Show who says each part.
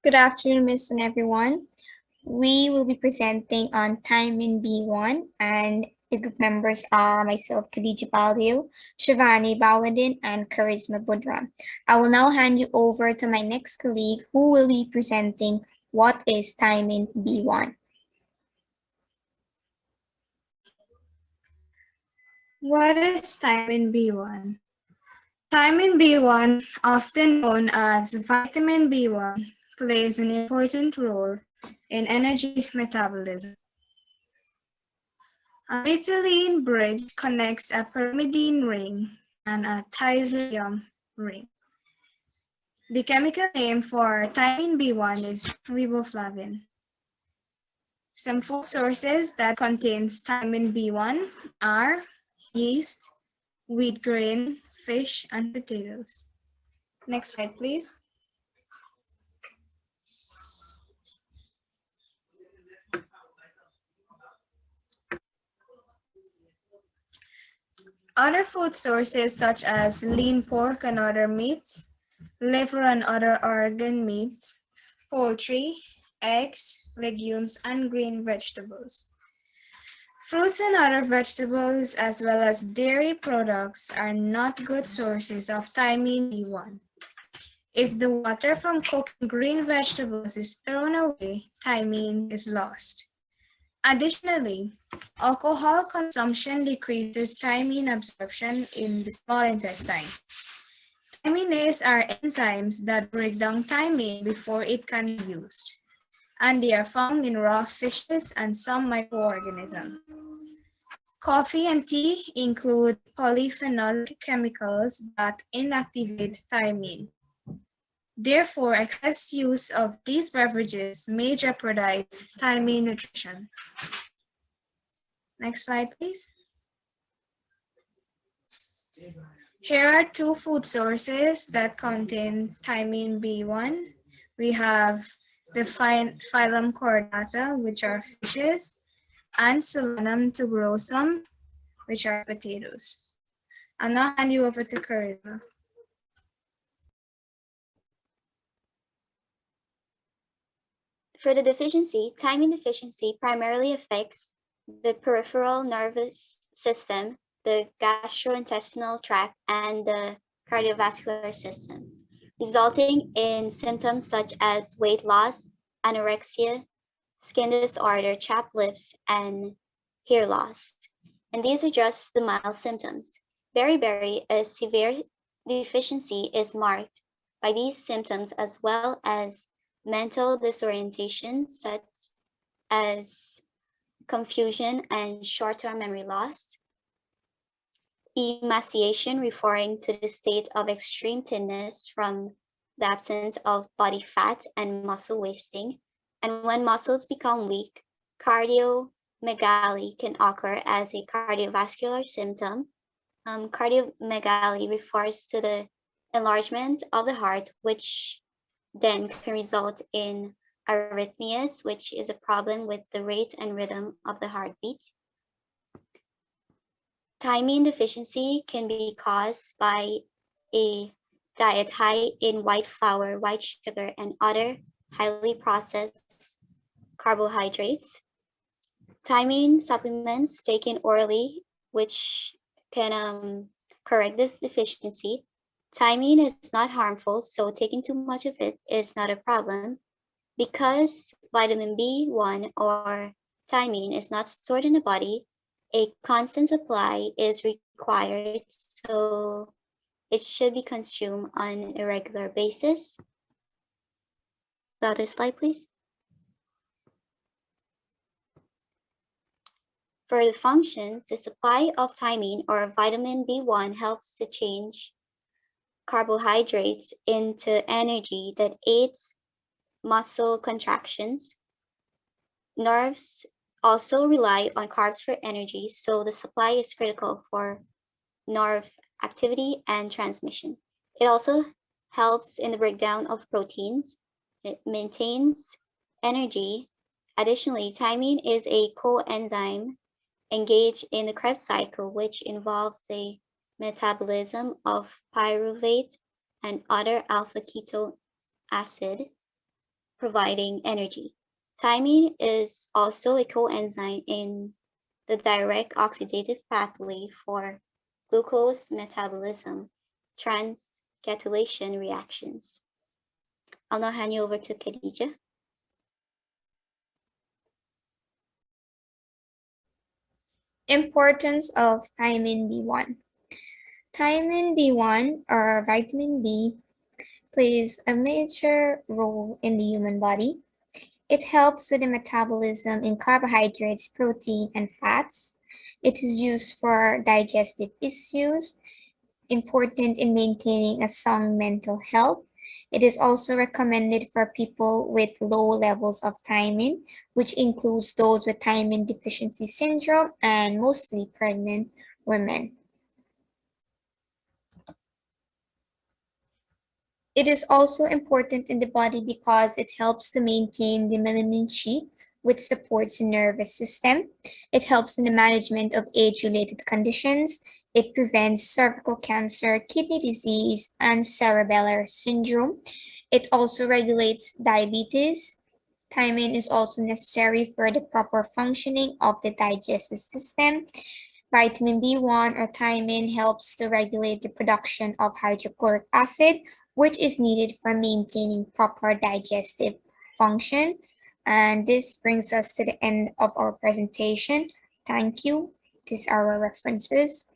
Speaker 1: Good afternoon, Miss and everyone. We will be presenting on Thiamin B1, and the group members are myself, Khadija Baldio, Shivani Bawadin, and Charisma Budra. I will now hand you over to my next colleague who will be presenting what is Thiamin B1.
Speaker 2: What is Thiamin B1? Thiamin B1, often known as vitamin B1, plays an important role in energy metabolism. A methylene bridge connects a pyrimidine ring and a thiazolium ring. The chemical name for Thiamin B1 is riboflavin. Some food sources that contains Thiamin B1 are yeast, wheat grain, fish, and potatoes. Next slide, please. Other food sources such as lean pork and other meats, liver and other organ meats, poultry, eggs, legumes, and green vegetables. Fruits and other vegetables, as well as dairy products, are not good sources of Thiamin B1. If the water from cooking green vegetables is thrown away, thiamine is lost. Additionally, alcohol consumption decreases thiamine absorption in the small intestine. Thiaminase are enzymes that break down thiamine before it can be used, and they are found in raw fishes and some microorganisms. Coffee and tea include polyphenolic chemicals that inactivate thiamine. Therefore, excess use of these beverages may jeopardize thiamine nutrition. Next slide, please. Here are two food sources that contain Thiamin B1. We have the phylum Chordata, which are fishes, and Solanum tuberosum, which are potatoes. I'll now hand you over to Charisma.
Speaker 3: For the deficiency, thiamine deficiency primarily affects the peripheral nervous system, the gastrointestinal tract, and the cardiovascular system, resulting in symptoms such as weight loss, anorexia, skin disorder, chapped lips, and hair loss. And these are just the mild symptoms. Very a severe deficiency is marked by these symptoms as well as mental disorientation such as confusion and short-term memory loss, emaciation referring to the state of extreme thinness from the absence of body fat and muscle wasting, and when muscles become weak, cardiomegaly can occur as a cardiovascular symptom. Cardiomegaly refers to the enlargement of the heart, which then can result in arrhythmias, which is a problem with the rate and rhythm of the heartbeat. Thiamine deficiency can be caused by a diet high in white flour, white sugar, and other highly processed carbohydrates. Thiamine supplements taken orally, which can correct this deficiency. Thiamine is not harmful, so taking too much of it is not a problem. Because vitamin B1 or thiamine is not stored in the body, a constant supply is required, so it should be consumed on a regular basis. The other slide, please. For the functions, the supply of thiamine or vitamin B1 helps to change carbohydrates into energy that aids muscle contractions. Nerves also rely on carbs for energy, so the supply is critical for nerve activity and transmission. It also helps in the breakdown of proteins. It maintains energy. Additionally, thiamine is a coenzyme engaged in the Krebs cycle, which involves the metabolism of pyruvate and other alpha keto acid. providing energy. Thiamine is also a coenzyme in the direct oxidative pathway for glucose metabolism, transcatylation reactions. I'll now hand you over to Khadija.
Speaker 1: Importance of thiamine B1. Thiamine B1, or vitamin B, plays a major role in the human body. It helps with the metabolism in carbohydrates, protein, and fats. It is used for digestive issues, important in maintaining a sound mental health. It is also recommended for people with low levels of thiamine, which includes those with thiamine deficiency syndrome and mostly pregnant women. It is also important in the body because it helps to maintain the melanin sheet, which supports the nervous system. It helps in the management of age-related conditions. It prevents cervical cancer, kidney disease, and cerebellar syndrome. It also regulates diabetes. Thiamine is also necessary for the proper functioning of the digestive system. Vitamin B1 or thiamine helps to regulate the production of hydrochloric acid, which is needed for maintaining proper digestive function. And this brings us to the end of our presentation. Thank you. These are our references.